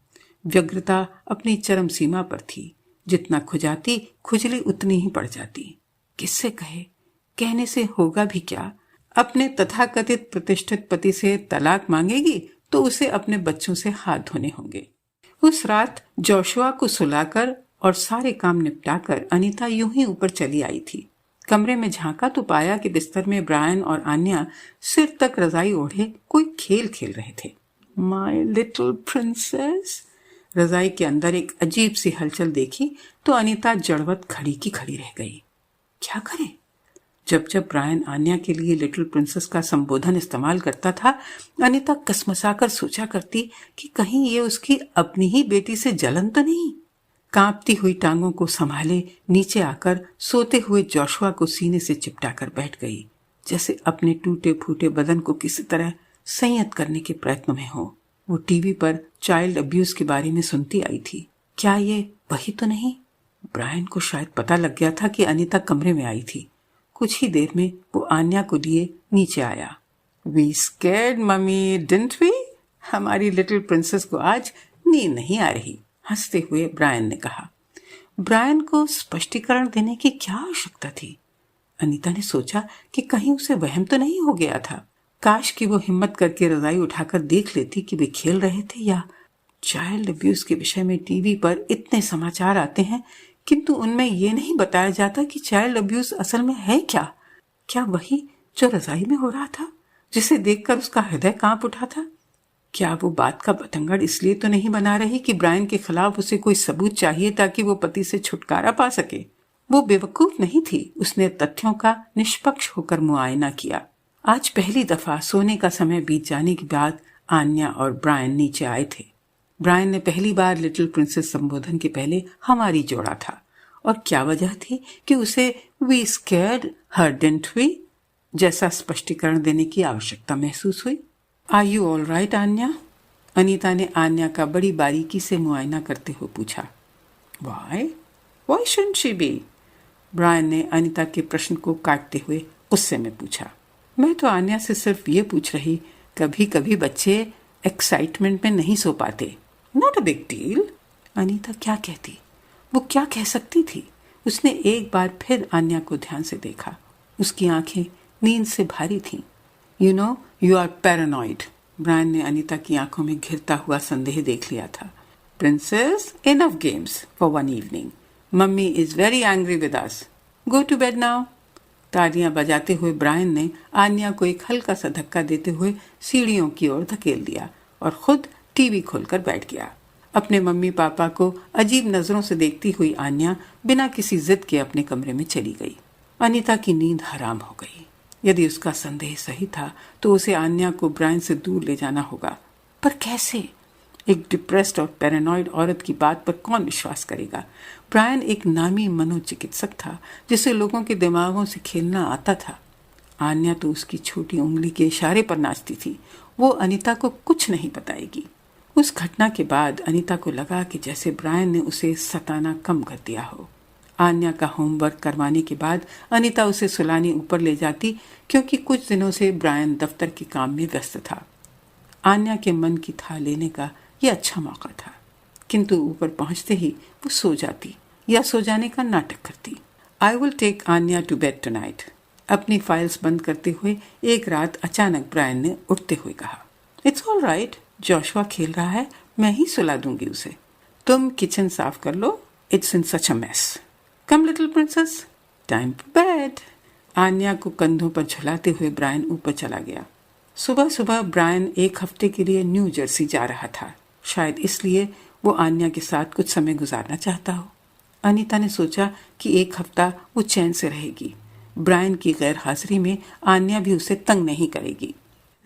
व्यग्रता अपनी चरम सीमा पर थी। जितना खुजाती खुजली उतनी ही पड़ जाती। किससे कहे, कहने से होगा भी क्या? अपने तथाकथित प्रतिष्ठित पति से तलाक मांगेगी तो उसे अपने बच्चों से हाथ धोने होंगे। उस रात जोशुआ को सुलाकर और सारे काम निपटाकर अनीता यूं ही ऊपर चली आई थी। कमरे में झांका तो पाया कि बिस्तर में ब्रायन और आन्या सिर तक रजाई ओढ़े कोई खेल खेल रहे थे। My little princess. रजाई के अंदर एक अजीब सी हलचल देखी तो अनीता जड़वत खड़ी की खड़ी रह गई। क्या करे? जब जब ब्रायन आन्या के लिए लिटिल प्रिंसेस का संबोधन इस्तेमाल करता था, अनीता कसमसाकर सोचा करती कि कहीं ये उसकी अपनी ही बेटी से जलन तो नहीं। कांपती हुई टांगों को संभाले नीचे आकर सोते हुए जोशुआ को सीने से चिपटाकर बैठ गई, जैसे अपने टूटे फूटे बदन को किसी तरह संयत करने के प्रयत्न में हो। वो टीवी पर चाइल्ड अब्यूज के बारे में सुनती आई थी। क्या ये वही तो नहीं? ब्रायन को शायद पता लग गया था कि अनीता कमरे में आई थी। कुछ ही देर में वो आन्या को लिए नीचे आया। We scared mummy, didn't we? हमारी लिटिल प्रिंसेस को आज नींद नहीं आ रही, हंसते हुए ब्रायन ने कहा। ब्रायन को स्पष्टीकरण देने की क्या आवश्यकता थी? अनीता ने सोचा कि कहीं उसे वहम तो नहीं हो गया था। काश कि वो हिम्मत करके रजाई उठाकर देख लेती कि वे खेल रहे थे या। चाइल्ड अब्यूज के विषय में टीवी पर इतने समाचार आते हैं, किंतु उनमें ये नहीं बताया जाता कि चाइल्ड अब्यूज असल में है क्या। क्या वही जो रजाई में हो रहा था, जिसे देखकर उसका हृदय कांप उठा था? क्या वो बात का बतंगड़ इसलिए तो नहीं बना रही कि ब्रायन के खिलाफ उसे कोई सबूत चाहिए ताकि वो पति से छुटकारा पा सके? वो बेवकूफ नहीं थी। उसने तथ्यों का निष्पक्ष होकर मुआयना किया। आज पहली दफा सोने का समय बीत जाने के बाद आन्या और ब्रायन नीचे आए थे। ब्रायन ने पहली बार लिटिल प्रिंसेस संबोधन के पहले हमारी जोड़ा था, और क्या वजह थी कि उसे we scared her didn't we जैसा स्पष्टीकरण देने की आवश्यकता महसूस हुई। Are you all right Anya? Anita ने आन्या का बड़ी बारीकी से मुआयना करते हुए पूछा। Why shouldn't she be? Brian ने अनीता के प्रश्न को काटते हुए गुस्से में पूछा। मैं तो आन्या से सिर्फ ये पूछ रही, कभी कभी बच्चे एक्साइटमेंट में नहीं सो पाते। Not a big deal. Anita क्या कहती? वो क्या कह सकती थी? उसने एक बार फिर आन्या को ध्यान से देखा। उसकी आंखें नींद से भारी थीं। You know you are paranoid. Brian ने अनीता की आंखों में घिरता हुआ संदेह देख लिया था। Princess, enough games for one evening. Mummy is very angry with us. Go to bed now. तालियां बजाते हुए ब्रायन ने आन्या को एक हल्का सा धक्का देते हुए सीढ़ियों की ओर धकेल दिया और खुद टीवी खोलकर बैठ गया। अपने मम्मी पापा को अजीब नजरों से देखती हुई आन्या बिना किसी जिद के अपने कमरे में चली गई। अनीता की नींद हराम हो गई। यदि उसका संदेह सही था तो उसे आन्या को ब्रायन से दूर ले जाना होगा, पर कैसे? एक डिप्रेस्ड और पैरानॉइड औरत की बात पर कौन विश्वास करेगा? ब्रायन एक नामी मनोचिकित्सक था जिसे लोगों के दिमागों से खेलना आता था। आन्या तो उसकी छोटी उंगली के इशारे पर नाचती थी। वो अनीता को कुछ नहीं बताएगी। उस घटना के बाद अनीता को लगा कि जैसे ब्रायन ने उसे सताना कम कर दिया हो। आन्या का होमवर्क करवाने के बाद अनीता उसे सुलाने ऊपर ले जाती, क्योंकि कुछ दिनों से ब्रायन दफ्तर के काम में व्यस्त था। आन्या के मन की था लेने का यह अच्छा मौका था, किंतु ऊपर पहुंचते ही वो सो जाती या सो जाने का नाटक करती। I will take Anya to bed tonight. अपनी फाइल्स बंद करते हुए एक रात अचानक ब्रायन ने उठते हुए कहा, इट्स ऑल राइट, जोशुआ खेल रहा है, मैं ही सुला दूंगी उसे। तुम किचन साफ कर लो, it's in such a mess. Come little princess, time for bed. Anya को कंधों पर झुलाते हुए ब्रायन ऊपर चला गया। सुबह सुबह ब्रायन एक हफ्ते के लिए न्यू जर्सी जा रहा था। शायद इसलिए वो आन्या के साथ कुछ समय गुजारना चाहता हो। अनीता ने सोचा कि एक हफ्ता वो चैन से रहेगी। ब्रायन की गैर हाजिरी में आन्या भी उसे तंग नहीं करेगी।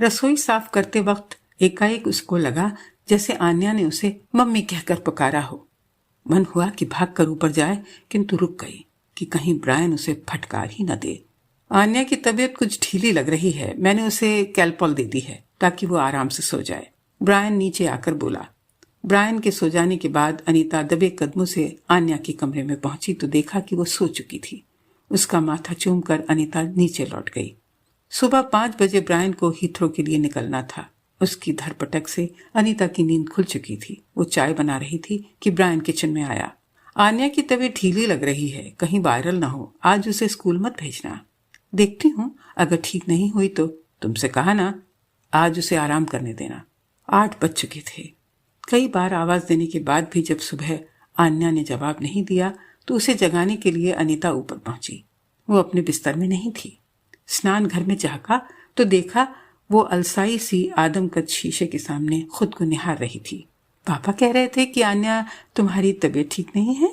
रसोई साफ करते वक्त एकाएक उसको लगा जैसे आन्या ने उसे मम्मी कहकर पुकारा हो। मन हुआ कि भागकर ऊपर जाए, किंतु रुक गई कि कहीं ब्रायन उसे फटकार ही न दे। आन्या की तबीयत कुछ ढीली लग रही है, मैंने उसे कैल्पॉल दे दी है ताकि वो आराम से सो जाए। ब्रायन नीचे आकर बोला। ब्रायन के सो जाने के बाद अनीता दबे कदमों से आन्या के कमरे में पहुंची तो देखा कि वो सो चुकी थी। उसका माथा चूमकर अनीता नीचे लौट गई। सुबह 5 बजे ब्रायन को हीथ्रो के लिए निकलना था। उसकी धरपटक से अनीता की नींद खुल चुकी थी। वो चाय बना रही थी कि ब्रायन किचन में आया। आन्या की तबीयत ढीली लग रही है, कहीं वायरल न हो, आज उसे स्कूल मत भेजना। देखती हूँ, अगर ठीक नहीं हुई तो तुमसे कहा ना आज उसे आराम करने देना। 8 बज चुके थे। कई बार आवाज देने के बाद भी जब सुबह आन्या ने जवाब नहीं दिया तो उसे जगाने के लिए अनीता ऊपर पहुंची। वो अपने बिस्तर में नहीं थी। स्नान घर में झांका तो देखा वो अलसाई सी आदमकद शीशे के सामने खुद को निहार रही थी। पापा कह रहे थे कि आन्या तुम्हारी तबीयत ठीक नहीं है,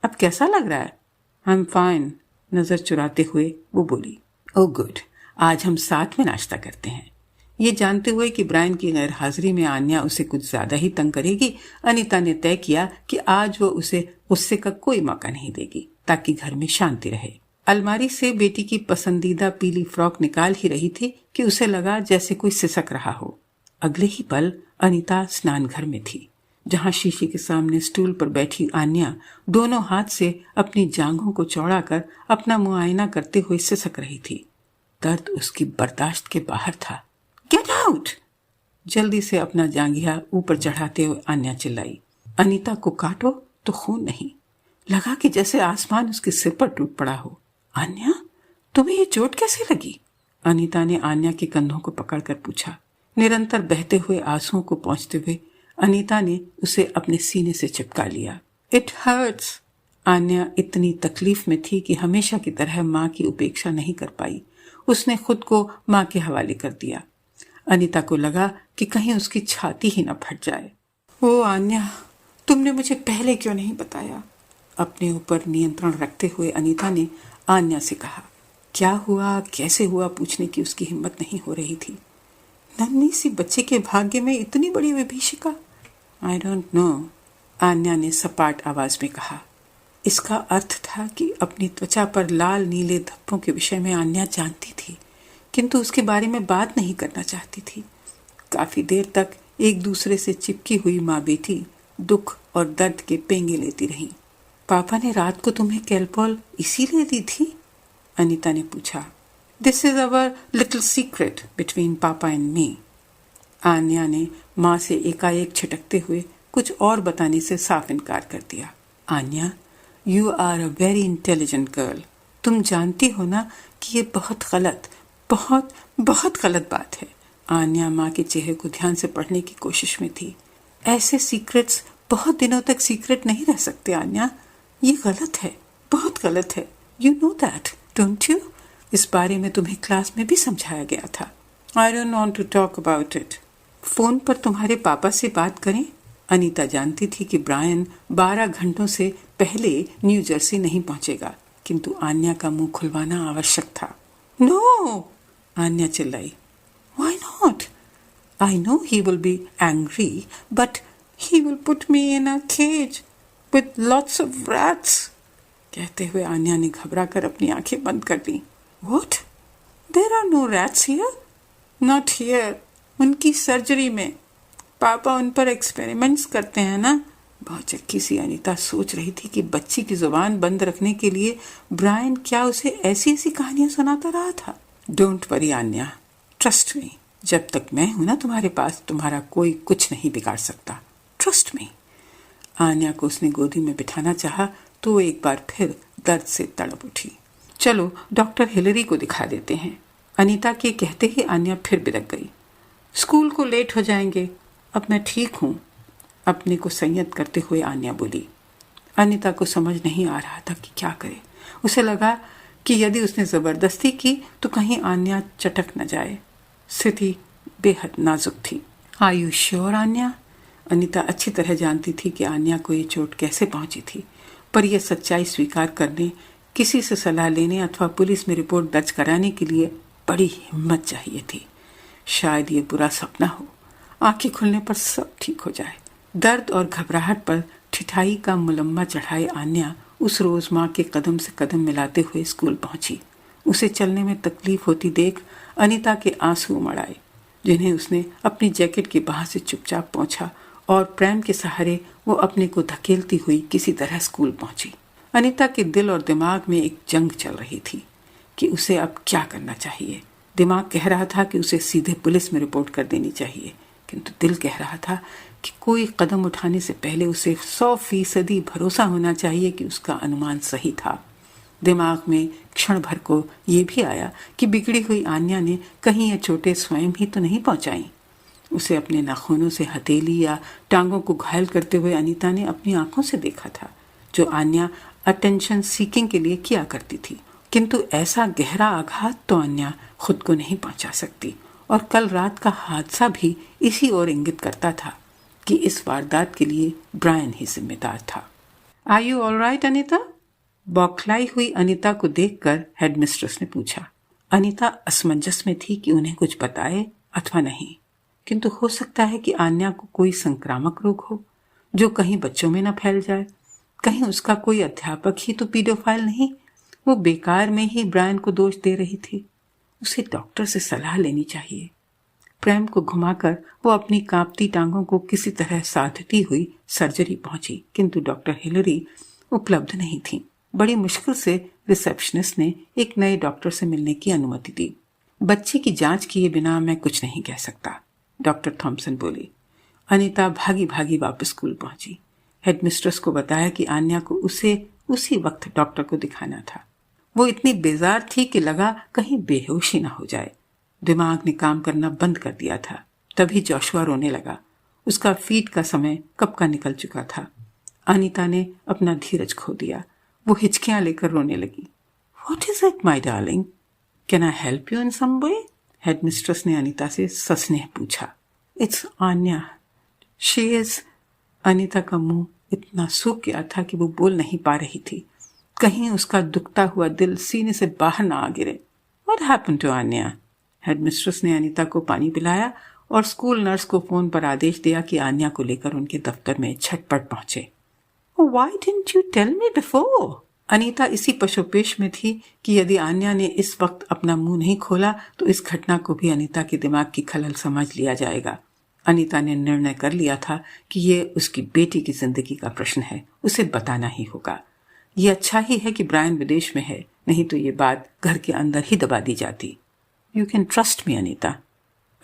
अब कैसा लग रहा है? आई एम फाइन, नजर चुराते हुए वो बोली। ओह गुड, आज हम साथ में नाश्ता करते हैं। ये जानते हुए कि ब्रायन की गैर हाजिरी में आन्या उसे कुछ ज्यादा ही तंग करेगी, अनीता ने तय किया कि आज वो उसे गुस्से का कोई मौका नहीं देगी ताकि घर में शांति रहे। अलमारी से बेटी की पसंदीदा पीली फ्रॉक निकाल ही रही थी कि उसे लगा जैसे कोई सिसक रहा हो। अगले ही पल अनीता स्नान घर में थी, जहां शीशे के सामने स्टूल पर बैठी आन्या दोनों हाथ से अपनी जांघों को चौड़ा कर अपना मुआयना करते हुए सिसक रही थी। दर्द उसकी बर्दाश्त के बाहर था। Get out! जल्दी से अपना जांघिया ऊपर चढ़ाते हुए आन्या चिल्लाई। अनीता को काटो तो खून नहीं। लगा कि जैसे आसमान उसके सिर पर टूट पड़ा हो। आन्या, तुम्हें ये चोट कैसे लगी? अनीता ने आन्या के कंधों को पकड़कर पूछा। निरंतर बहते हुए आंसुओं को पोंछते हुए अनीता ने उसे अपने सीने से चिपका लिया। It hurts. आन्या इतनी तकलीफ में थी कि हमेशा की तरह माँ की उपेक्षा नहीं कर पाई। उसने खुद को माँ के हवाले कर दिया। अनीता को लगा कि कहीं उसकी छाती ही न फट जाए। ओ आन्या, तुमने मुझे पहले क्यों नहीं बताया? अपने ऊपर नियंत्रण रखते हुए अनीता ने आन्या से कहा। क्या हुआ, कैसे हुआ पूछने की उसकी हिम्मत नहीं हो रही थी। नन्ही सी बच्चे के भाग्य में इतनी बड़ी विभीषिका। आई डोंट नो, आन्या ने सपाट आवाज में कहा। इसका अर्थ था कि अपनी त्वचा पर लाल नीले धब्बों के विषय में आन्या जानती थी, किंतु उसके बारे में बात नहीं करना चाहती थी। काफी देर तक एक दूसरे से चिपकी हुई माँ बेटी दुख और दर्द के पेंगे लेती रही। पापा ने रात को तुम्हें कैलपॉल इसीलिए दी थी? अनीता ने पूछा। This is our little secret between पापा एंड मी। आन्या ने माँ से एकाएक छिटकते हुए कुछ और बताने से साफ इनकार कर दिया। Anya, you are a very intelligent girl. तुम जानती हो ना कि ये बहुत गलत बात है। आन्या माँ के चेहरे को ध्यान से पढ़ने की कोशिश में थी। ऐसे सीक्रेट्स बहुत दिनों तक सीक्रेट नहीं रह सकते आन्या। ये गलत है, बहुत गलत है। You know that, don't you? इस बारे में तुम्हें क्लास में भी समझाया गया था। I don't want to talk about it. Phone पर तुम्हारे पापा से बात करें? अनीता जानती थी कि ब्रायन 12 घंटों से पहले न्यू जर्सी नहीं पहुंचेगा, किंतु आन्या का मुंह खुलवाना आवश्यक था। नो! आन्या चिल्लाई। Why not? I know he will be angry, but he will put me in a cage with lots of rats. कहते हुए आन्या ने घबरा कर अपनी आंखें बंद कर ली। What? There are no rats here? Not here. उनकी सर्जरी में पापा उन पर एक्सपेरिमेंट्स करते हैं ना। भौचक्की सी अनीता सोच रही थी कि बच्ची की जुबान बंद रखने के लिए ब्रायन क्या उसे ऐसी ऐसी कहानियां सुनाता रहा था। Don't worry Anya, trust me. जब तक मैं हूं ना तुम्हारे पास, तुम्हारा कोई कुछ नहीं बिगाड़ सकता। Trust me. आन्या को उसने गोदी में बिठाना चाहा तो एक बार फिर दर्द से तड़प उठी। चलो डॉक्टर हिलरी को दिखा देते हैं। अनीता के कहते ही आन्या फिर बिदक गई। स्कूल को लेट हो जाएंगे, अब मैं ठीक हूं। अपने को संयत करते हुए आन्या बोली। अनीता को समझ नहीं आ रहा था कि क्या करे। उसे लगा कि यदि उसने जबरदस्ती की तो कहीं आन्या चटक न जाए। स्थिति बेहद नाजुक थी। Are you sure Anya? Anita अच्छी तरह जानती थी कि आन्या को ये चोट कैसे पहुंची थी, पर यह सच्चाई स्वीकार करने, किसी से सलाह लेने अथवा पुलिस में रिपोर्ट दर्ज कराने के लिए बड़ी हिम्मत चाहिए थी। शायद ये बुरा सपना हो, आंखें खुलने पर सब ठीक हो जाए। दर्द और घबराहट पर ठिठाई का मुलम्मा चढ़ाए आन्या उस रोज माँ के कदम से कदम मिलाते हुए स्कूल पहुंची। उसे चलने में तकलीफ होती देख अनीता के आंसू उमड़ आए, जिन्हें उसने अपनी जैकेट की बाह से चुपचाप पोंछा और प्रेम के सहारे वो अपने को धकेलती हुई किसी तरह स्कूल पहुंची। अनीता के दिल और दिमाग में एक जंग चल रही थी कि उसे अब क्या करना चाहिए। दिमाग कह रहा था कि उसे सीधे पुलिस में रिपोर्ट कर देनी चाहिए, किंतु दिल कह रहा था कि कोई कदम उठाने से पहले उसे 100% भरोसा होना चाहिए कि उसका अनुमान सही था। दिमाग में क्षण भर को ये भी आया कि बिगड़ी हुई आन्या ने कहीं ये चोटें स्वयं ही तो नहीं पहुंचाई। उसे अपने नाखूनों से हथेली या टांगों को घायल करते हुए अनीता ने अपनी आंखों से देखा था, जो आन्या अटेंशन सीकिंग के लिए किया करती थी। किंतु ऐसा गहरा आघात तो आन्या खुद को नहीं पहुंचा सकती, और कल रात का हादसा भी इसी ओर इंगित करता था कि इस वारदात के लिए ब्रायन ही जिम्मेदार था। Are you all right Anita? बौखलाई हुई अनीता को देखकर हेडमिस्ट्रेस ने पूछा। अनीता असमंजस में थी कि उन्हें कुछ बताए अथवा नहीं, किंतु हो सकता है कि आन्या को कोई संक्रामक रोग हो जो कहीं बच्चों में न फैल जाए। कहीं उसका कोई अध्यापक ही तो पीडोफाइल नहीं। वो बेकार में ही ब्रायन को दोष दे रही थी। उसे डॉक्टर से सलाह लेनी चाहिए। प्रेम को घुमाकर वो अपनी कांपती टांगों को किसी तरह साधती हुई सर्जरी पहुंची, किंतु डॉक्टर हिलरी उपलब्ध नहीं थी। बड़ी मुश्किल से रिसेप्शनिस्ट ने एक नए डॉक्टर से मिलने की अनुमति दी। बच्ची की जांच किए बिना मैं कुछ नहीं कह सकता, डॉक्टर थॉम्सन बोली। अनीता भागी भागी वापस स्कूल पहुंची। हेडमिस्ट्रेस को बताया कि आन्या को उसे उसी वक्त डॉक्टर को दिखाना था। वो इतनी बेजार थी कि लगा कहीं बेहोश ही ना हो जाए। दिमाग ने काम करना बंद कर दिया था। तभी जोशुआ रोने लगा। उसका फीड का समय कब का निकल चुका था। अनीता ने अपना धीरज खो दिया। वो हिचकियां लेकर रोने लगी। What is it, my darling? Can I help you in some way? Headmistress ने अनीता से सस्नेह पूछा। It's Anya. She is... Anita का मुंह इतना सूख गया था कि वो बोल नहीं पा रही थी। कहीं उसका दुखता हुआ दिल सीने से बाहर ना आ गिरे। What happened to Anya? Headmistress ने अनीता को पानी पिलाया और स्कूल नर्स को फोन पर आदेश दिया कि आन्या को लेकर उनके दफ्तर में झटपट पहुंचे। Why didn't you tell me before? Anita इसी पशोपेश में थी कि यदि आन्या ने इस वक्त अपना मुंह नहीं खोला तो इस घटना को भी अनीता के दिमाग की खलल समझ लिया जाएगा। अनीता ने निर्णय कर लिया था कि ये उसकी बेटी की जिंदगी का प्रश्न है, उसे बताना ही होगा। ये अच्छा ही है कि ब्रायन विदेश में है, नहीं तो ये बात घर के अंदर ही दबा दी जाती। You can trust me Anita.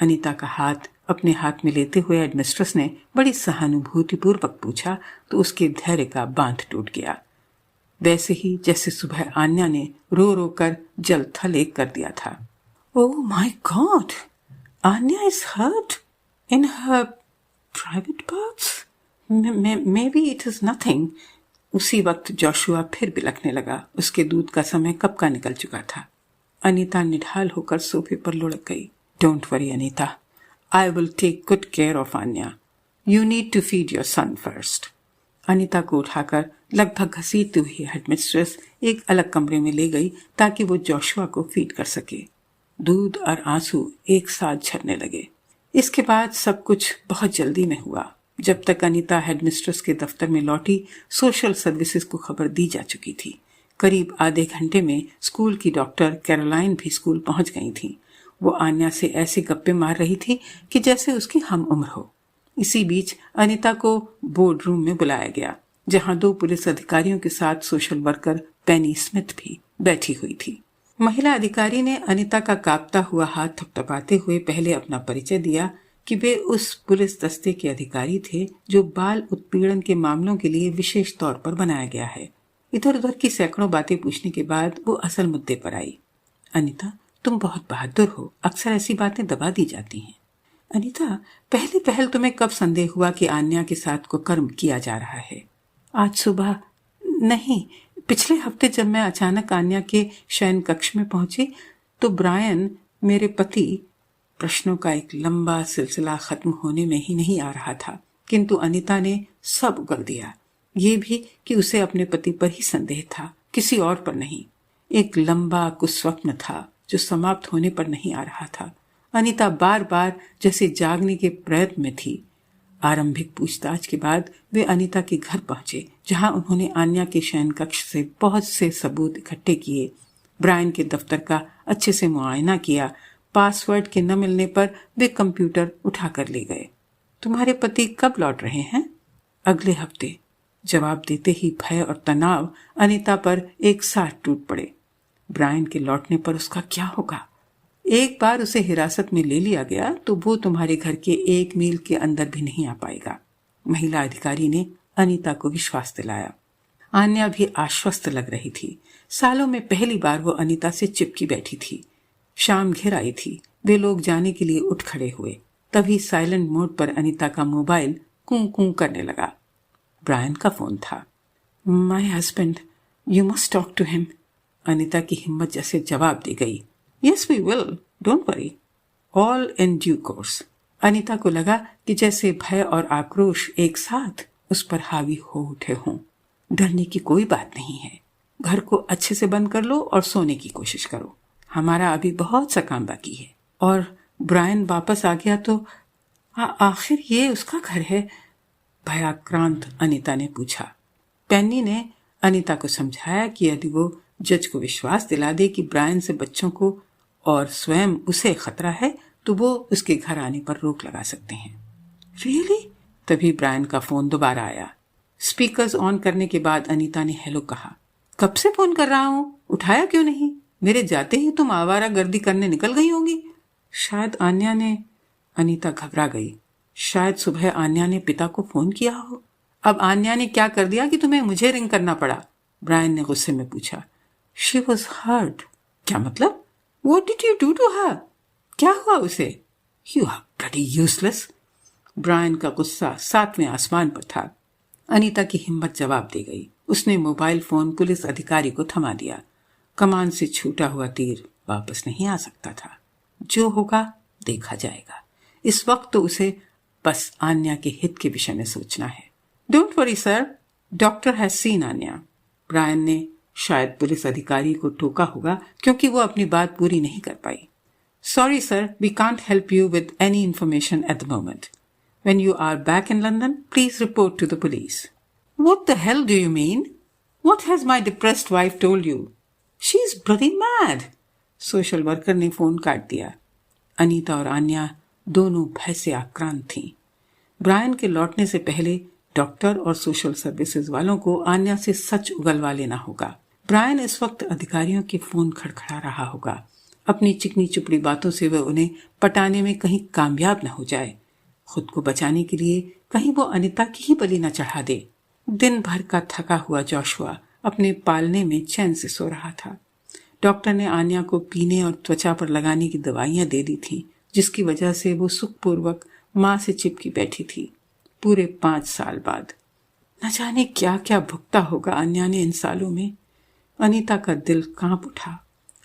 Anita का हाथ अपने हाथ में लेते हुए हेडमिस्ट्रेस ने बड़ी सहानुभूतिपूर्वक पूछा तो उसके धैर्य का बांध टूट गया। वैसे ही जैसे सुबह आन्या ने रो रो कर जल थल एक कर दिया था। Oh my God, Anya is hurt in her private parts. Maybe it is nothing. उसी वक्त जोशुआ फिर बिलखने लगा। उसके दूध का समय कब का निकल चुका था। अनीता निढाल होकर सोफे पर लुढ़क गई। Don't worry Anita, I will take good care of Anya. You need to feed your son first. Anita को उठाकर लगभग घसीटती हुई हेडमिस्ट्रेस एक अलग कमरे में ले गई ताकि वो जोशुआ को फीड कर सके। दूध और आंसू एक साथ झरने लगे। इसके बाद सब कुछ बहुत जल्दी में हुआ। जब तक अनीता हेडमिस्ट्रेस के दफ्तर में लौटी, सोशल सर्विसेज को खबर दी जा चुकी थी। करीब आधे घंटे में स्कूल की डॉक्टर कैरोलाइन भी स्कूल पहुंच गई थी। वो आन्या से ऐसे गप्पे मार रही थी कि जैसे उसकी हम उम्र हो। इसी बीच अनीता को बोर्ड रूम में बुलाया गया, जहां 2 पुलिस अधिकारियों के साथ सोशल वर्कर पेनी स्मिथ भी बैठी हुई थी। महिला अधिकारी ने अनीता का कांपता हुआ हाथ थपथपाते हुए पहले अपना परिचय दिया कि वे उस पुलिस दस्ते के अधिकारी थे जो बाल उत्पीड़न के मामलों के लिए विशेष तौर पर बनाया गया है। इधर उधर की सैकड़ों बातें पूछने के बाद वो असल मुद्दे पर आई। अनीता, तुम बहुत बहादुर हो। अक्सर ऐसी बातें दबा दी जाती हैं। अनीता, पहले पहल तुम्हें कब संदेह हुआ कि आन्या के साथ कुकर्म किया जा रहा है? आज सुबह नहीं, पिछले हफ्ते जब मैं अचानक आन्या के शयन कक्ष में पहुंची तो ब्रायन, मेरे पति। प्रश्नों का एक लंबा सिलसिला खत्म होने में ही नहीं आ रहा था, किंतु अनीता ने सब उगल दिया। ये भी कि उसे अपने पति पर ही संदेह था, किसी और पर नहीं। एक लंबा कुस्वप्न था जो समाप्त होने पर नहीं आ रहा था। अनीता बार बार जैसे जागने के प्रयत्न में थी। आरंभिक पूछताछ के बाद वे अनीता के घर पहुंचे, जहां उन्होंने आन्या के शयन कक्ष से बहुत से सबूत इकट्ठे किए। ब्रायन के दफ्तर का अच्छे से मुआयना किया। पासवर्ड के न मिलने पर वे कंप्यूटर उठाकर ले गए। तुम्हारे पति कब लौट रहे हैं? अगले हफ्ते। जवाब देते ही भय और तनाव अनीता पर एक साथ टूट पड़े। ब्रायन के लौटने पर उसका क्या होगा? एक बार उसे हिरासत में ले लिया गया तो वो तुम्हारे घर के 1 मील के अंदर भी नहीं आ पाएगा। महिला अधिकारी ने अनीता को विश्वास दिलाया। आन्या भी आश्वस्त लग रही थी। सालों में पहली बार वो अनीता से चिपकी बैठी थी। शाम घिर आई थी। वे लोग जाने के लिए उठ खड़े हुए। तभी साइलेंट मोड पर अनीता का मोबाइल कूं कूं करने लगा। ब्रायन का फोन था। My husband, you must talk to him. Anita की हिम्मत जैसे जवाब दी गई। Yes we will, don't worry, all in due course. Anita को लगा कि जैसे भय और आक्रोश एक साथ उस पर हावी हो उठे हों। डरने की कोई बात नहीं है। घर को अच्छे से बंद कर लो और सोने की कोशिश करो। हमारा अभी बहुत सा काम बाकी है। और ब्रायन वापस आ गया तो आखिर ये उसका घर है? भयाक्रांत अनीता ने पूछा। पेनी ने अनीता को समझाया कि यदि वो जज को विश्वास दिला दे कि ब्रायन से बच्चों को और स्वयं उसे खतरा है तो वो उसके घर आने पर रोक लगा सकते हैं। रियली? तभी ब्रायन का फोन दोबारा आया। स्पीकर्स ऑन करने के बाद अनीता ने हेलो कहा। कब से फोन कर रहा हूं, उठाया क्यों नहीं? मेरे जाते ही तुम आवारा गर्दी करने निकल गई होंगी। शायद आन्या ने। अनीता घबरा गई। शायद सुबह आन्या ने पिता को फोन किया हो। अब आन्या ने क्या कर दिया कि तुम्हें मुझे रिंग करना पड़ा? ब्रायन ने गुस्से में पूछा। She was hurt. क्या मतलब? What did you do to her? क्या हुआ उसे? You are bloody useless. Brian का गुस्सा 7वें आसमान पर था। अनीता की हिम्मत जवाब दे गई। उसने मोबाइल फोन पुलिस अधिकारी को थमा दिया। कमान से छूटा हुआ तीर वापस नहीं आ सकता था। जो होगा देखा जाएगा। इस वक्त तो उसे बस आन्या के हित के विषय में सोचना है। Don't worry sir, doctor has seen Anya. Brian ने शायद पुलिस अधिकारी को टोका होगा क्योंकि वो अपनी बात पूरी नहीं कर पाई। Sorry sir, we can't help you with any information at the moment. When you are back in London, please report to the police. What the hell do you mean? What has my depressed wife told you? She is bloody mad. Social worker ने phone काट दिया। अनीता और आन्या दोनों भय से आक्रांत थीं। Brian के लौटने से पहले डॉक्टर और सोशल सर्विसेज वालों को आन्या से सच उगलवा लेना होगा। ब्रायन इस वक्त अधिकारियों के फोन खड़खड़ा रहा होगा। अपनी चिकनी चुपड़ी बातों से वह उन्हें पटाने में कहीं कामयाब न हो जाए। खुद को बचाने के लिए कहीं वो अनीता की ही बलि न चढ़ा दे। दिन भर का थका हुआ जोशुआ अपने पालने में चैन से सो रहा था। डॉक्टर ने आन्या को पीने और त्वचा पर लगाने की दवाइयां दे दी थी, जिसकी वजह से वो सुखपूर्वक माँ से चिपकी बैठी थी। पूरे 5 साल बाद न जाने क्या क्या भुगता होगा आन्या ने इन सालों में। अनीता का दिल कांप उठा।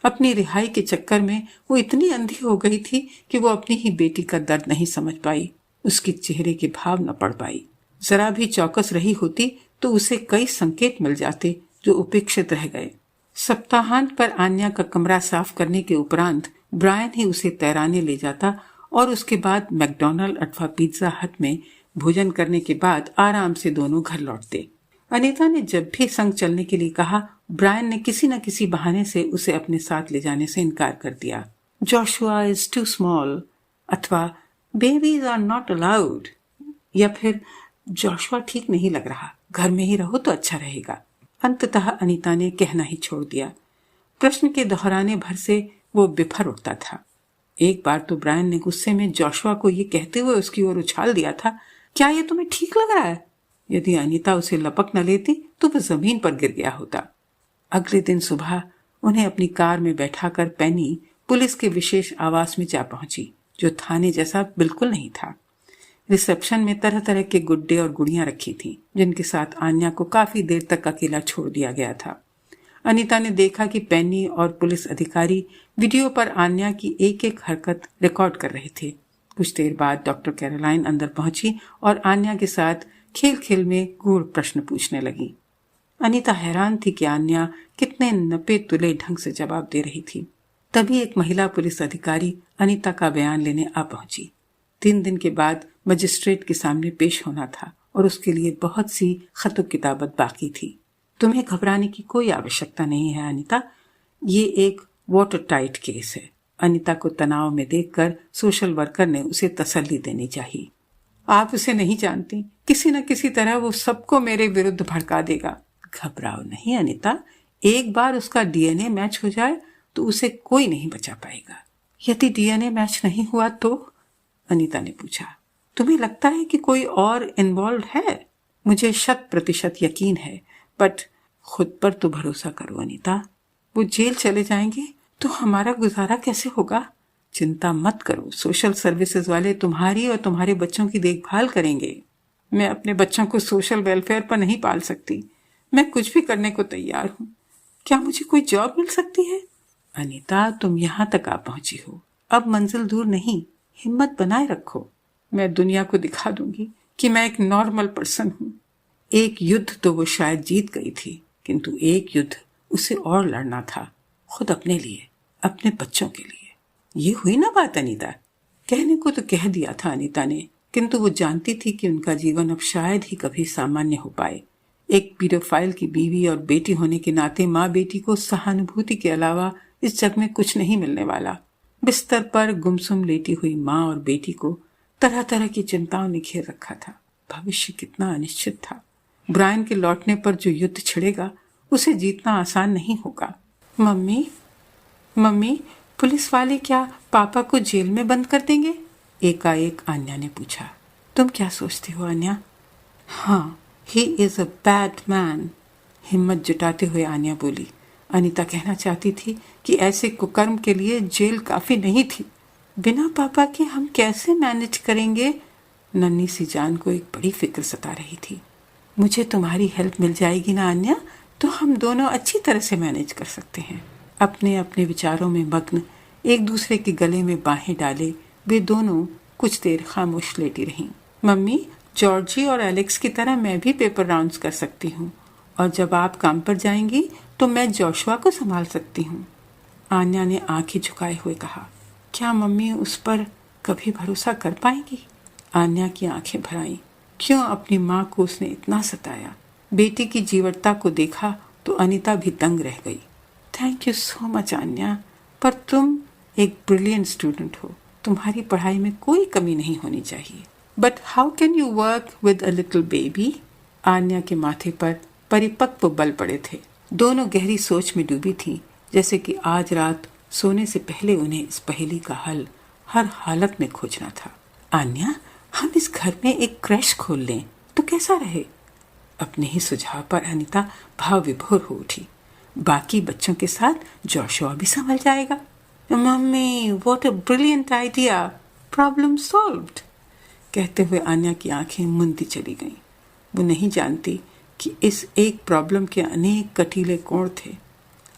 अपनी रिहाई के चक्कर में वो इतनी अंधी हो गई थी कि वो अपनी ही बेटी का दर्द नहीं समझ पाई, उसके चेहरे के भाव न पढ़ पाई। जरा भी चौकस रही होती तो उसे कई संकेत मिल जाते जो उपेक्षित रह गए। सप्ताहांत पर आन्या का कमरा साफ करने के उपरांत ब्रायन ही उसे तैराने ले जाता और उसके बाद मैकडॉनल्ड अथवा पिज्जा हट में भोजन करने के बाद आराम से दोनों घर लौटते। अनीता ने जब भी संग चलने के लिए कहा, ब्रायन ने किसी न किसी बहाने से उसे अपने साथ ले जाने से इनकार कर दिया। जोशुआ इज टू स्मॉल अथवा बेबीज आर नॉट अलाउड, या फिर जोशुआ ठीक नहीं लग रहा, घर में ही रहो तो अच्छा रहेगा। अंततः अनीता ने कहना ही छोड़ दिया। प्रश्न के दोहराने भर से वो बिफर उठता था। एक बार तो ब्रायन ने गुस्से में जोशुआ को ये कहते हुए उसकी ओर उछाल दिया था, क्या ये तुम्हें ठीक लग रहा है? यदि अनीता उसे लपक न लेती तो वह जमीन पर गिर गया होता। अगले दिन सुबह उन्हें अपनी कार में बैठाकर पेनी पुलिस के विशेष आवास में जा पहुंची, जो थाने जैसा बिल्कुल नहीं था। रिसेप्शन में तरह तरह के गुड्डे और गुड़ियां रखी थी, जिनके साथ आन्या को काफी देर तक अकेला छोड़ दिया गया था। अनीता ने देखा कि पेनी और पुलिस अधिकारी वीडियो पर आन्या की एक एक हरकत रिकॉर्ड कर रहे थे। कुछ देर बाद डॉक्टर कैरोलाइन अंदर पहुंची और आन्या के साथ खेल खेल में गूढ़ प्रश्न पूछने लगी। अनीता हैरान थी कि आन्या कितने नपे तुले ढंग से जवाब दे रही थी। तभी एक महिला पुलिस अधिकारी अनीता का बयान लेने आ पहुंची। 3 दिन के बाद मजिस्ट्रेट के सामने पेश होना था और उसके लिए बहुत सी खत किताबत बाकी थी। तुम्हें घबराने की कोई आवश्यकता नहीं है अनीता, ये एक वाटर टाइट केस है। अनीता को तनाव में देखकर सोशल वर्कर ने उसे तसल्ली देनी चाहिए। आप उसे नहीं जानती, किसी न किसी तरह वो सबको मेरे विरुद्ध भड़का देगा। घबराओ नहीं अनीता, एक बार उसका डीएनए मैच हो जाए तो उसे कोई नहीं बचा पाएगा। यदि डीएनए मैच नहीं हुआ तो? अनीता ने पूछा। तुम्हें लगता है कि कोई और इन्वॉल्व है? मुझे 100% यकीन है, बट खुद पर तो भरोसा करो अनीता। वो जेल चले जाएंगे तो हमारा गुजारा कैसे होगा? चिंता मत करो, सोशल सर्विसेज वाले तुम्हारी और तुम्हारे बच्चों की देखभाल करेंगे। मैं अपने बच्चों को सोशल वेलफेयर पर नहीं पाल सकती। मैं कुछ भी करने को तैयार हूँ। क्या मुझे कोई जॉब मिल सकती है? अनीता, तुम यहाँ तक आ पहुंची हो, अब मंजिल दूर नहीं। हिम्मत बनाए रखो। मैं दुनिया को दिखा दूंगी कि मैं एक नॉर्मल पर्सन हूँ। एक युद्ध तो वो शायद जीत गई थी, किंतु एक युद्ध उसे और लड़ना था, खुद अपने लिए, अपने बच्चों के लिए। ये हुई ना बात अनीता? कहने को तो कह दिया था अनीता ने, किंतु वो जानती थी कि उनका जीवन अब शायद ही कभी सामान्य हो पाए। एक पीडोफाइल की बीवी और बेटी होने के नाते माँ बेटी को सहानुभूति के अलावा इस जग में कुछ नहीं मिलने वाला। बिस्तर पर गुमसुम लेटी हुई माँ और बेटी को तरह तरह की चिंताओं ने घेर रखा था। भविष्य कितना अनिश्चित था। ब्रायन के लौटने पर जो युद्ध छिड़ेगा उसे जीतना आसान नहीं होगा। मम्मी, मम्मी, पुलिस वाले क्या पापा को जेल में बंद कर देंगे? एकाएक आन्या ने पूछा। तुम क्या सोचती हो आन्या? हाँ, he is a bad man, हिम्मत जुटाते हुए आन्या बोली। अनीता कहना चाहती थी कि ऐसे कुकर्म के लिए जेल काफी नहीं थी। बिना पापा के हम कैसे मैनेज करेंगे? नन्ही सी जान को एक बड़ी फिक्र सता रही थी। मुझे तुम्हारी हेल्प मिल जाएगी ना आन्या, तो हम दोनों अच्छी तरह से मैनेज कर सकते हैं। अपने अपने विचारों में मग्न, एक दूसरे के गले में बाहें डाले, वे दोनों कुछ देर खामोश लेटी रहीं। मम्मी, जॉर्जी और एलेक्स की तरह मैं भी पेपर राउंड्स कर सकती हूँ, और जब आप काम पर जाएंगी तो मैं जोशुआ को संभाल सकती हूँ। आन्या ने आंखें झुकाए हुए कहा। क्या मम्मी उस पर कभी भरोसा कर पाएंगी? आन्या की आंखें भर आईं। क्यों अपनी माँ को उसने इतना सताया? बेटी की जीवटता को देखा तो अनीता भी दंग रह गई। Thank you so much Anya, पर तुम एक ब्रिलियंट स्टूडेंट हो। तुम्हारी पढ़ाई में कोई कमी नहीं होनी चाहिए। But how can you work with a little baby? Anya के माथे पर परिपक्व बल पड़े थे। दोनों गहरी सोच में डूबी थीं, जैसे कि आज रात सोने से पहले उन्हें इस पहेली का हल हर हालत में खोजना था। आन्या, हम इस घर में एक क्रैश खोल लें तो कैसा रहे? अपने ही सुझाव पर अनीता भाव विभोर हो उठी। बाकी बच्चों के साथ जोशुआ भी संभल जाएगा। Mummy, what a brilliant idea, problem solved, कहते हुए आन्या की आंखें मुंदी चली गईं। वो नहीं जानती कि इस एक प्रॉब्लम के अनेक कटीले कोण थे।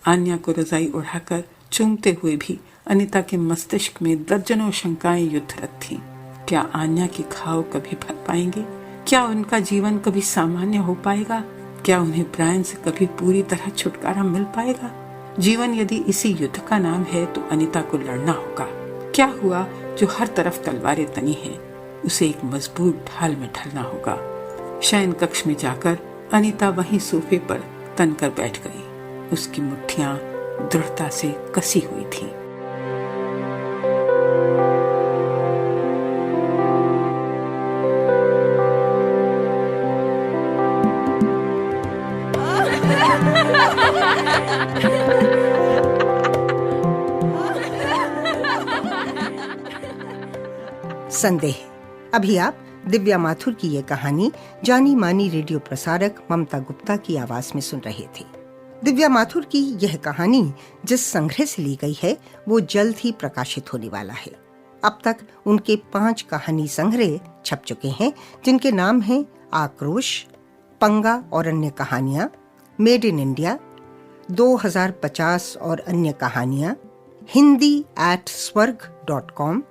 आन्या को रजाई उड़ाकर चूमते हुए भी अनीता के मस्तिष्क में दर्जनों शंकाएं युद्धरत थीं। क्या आन्या के घाव कभी भर पाएंगे? क्या उनका जीवन कभी सामान्य हो पाएगा? क्या उन्हें ब्रायन से कभी पूरी तरह छुटकारा मिल पाएगा? जीवन यदि इसी युद्ध का नाम है तो अनीता को लड़ना होगा। क्या हुआ जो हर तरफ तलवारें तनी हैं, उसे एक मजबूत ढाल में ढलना होगा। शयन कक्ष में जाकर अनीता वहीं सोफे पर तनकर बैठ गई। उसकी मुट्ठियां दृढ़ता से कसी हुई थीं। संदेह। अभी आप दिव्या माथुर की ये कहानी जानी मानी रेडियो प्रसारक ममता गुप्ता की आवाज में सुन रहे थे। दिव्या माथुर की यह कहानी जिस संग्रह से ली गई है वो जल्द ही प्रकाशित होने वाला है। अब तक उनके 5 कहानी संग्रह छप चुके हैं, जिनके नाम हैं आक्रोश, पंगा और अन्य कहानियां, मेड इन इंडिया, 2050 और अन्य कहानियां, hindi@swarg.com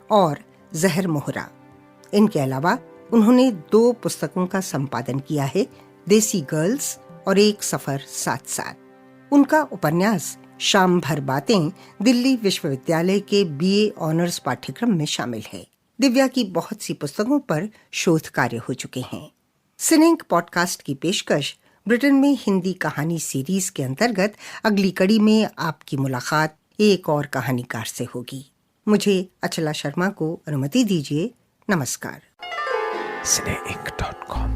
और जहर मोहरा। इनके अलावा उन्होंने 2 पुस्तकों का संपादन किया है, देसी गर्ल्स और एक सफर साथ साथ। उनका उपन्यास शाम भर बातें दिल्ली विश्वविद्यालय के BA ऑनर्स पाठ्यक्रम में शामिल है। दिव्या की बहुत सी पुस्तकों पर शोध कार्य हो चुके हैं। सिनेंक पॉडकास्ट की पेशकश ब्रिटेन में हिंदी कहानी सीरीज के अंतर्गत अगली कड़ी में आपकी मुलाकात एक और कहानीकार से होगी। मुझे अचला शर्मा को अनुमति दीजिए। नमस्कार। cineinc.com।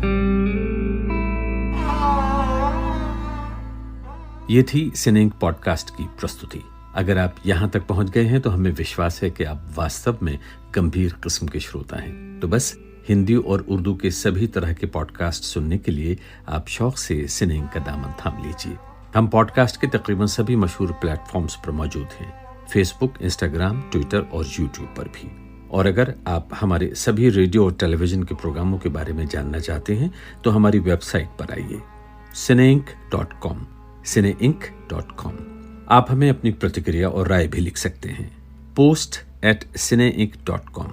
ये थी सिनेंक पॉडकास्ट की प्रस्तुति। अगर आप यहाँ तक पहुँच गए हैं तो हमें विश्वास है कि आप वास्तव में गंभीर किस्म के श्रोता हैं। तो बस हिंदी और उर्दू के सभी तरह के पॉडकास्ट सुनने के लिए आप शौक से सिनेइंक का दामन थाम लीजिए। हम पॉडकास्ट के तकरीबन सभी मशहूर प्लेटफॉर्म्स पर मौजूद हैं, फेसबुक, इंस्टाग्राम, ट्विटर और यूट्यूब पर भी। और अगर आप हमारे सभी रेडियो और टेलीविजन के प्रोग्रामों के बारे में जानना चाहते हैं तो हमारी वेबसाइट पर आइए cineink.com, cineink.com। आप हमें अपनी प्रतिक्रिया और राय भी लिख सकते हैं post@cineink.com।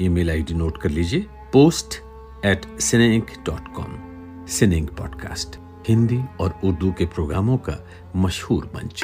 ईमेल आईडी नोट कर लीजिए post@cineink.com। सिनेइंक पॉडकास्ट, हिंदी और उर्दू के प्रोग्रामों का मशहूर मंच।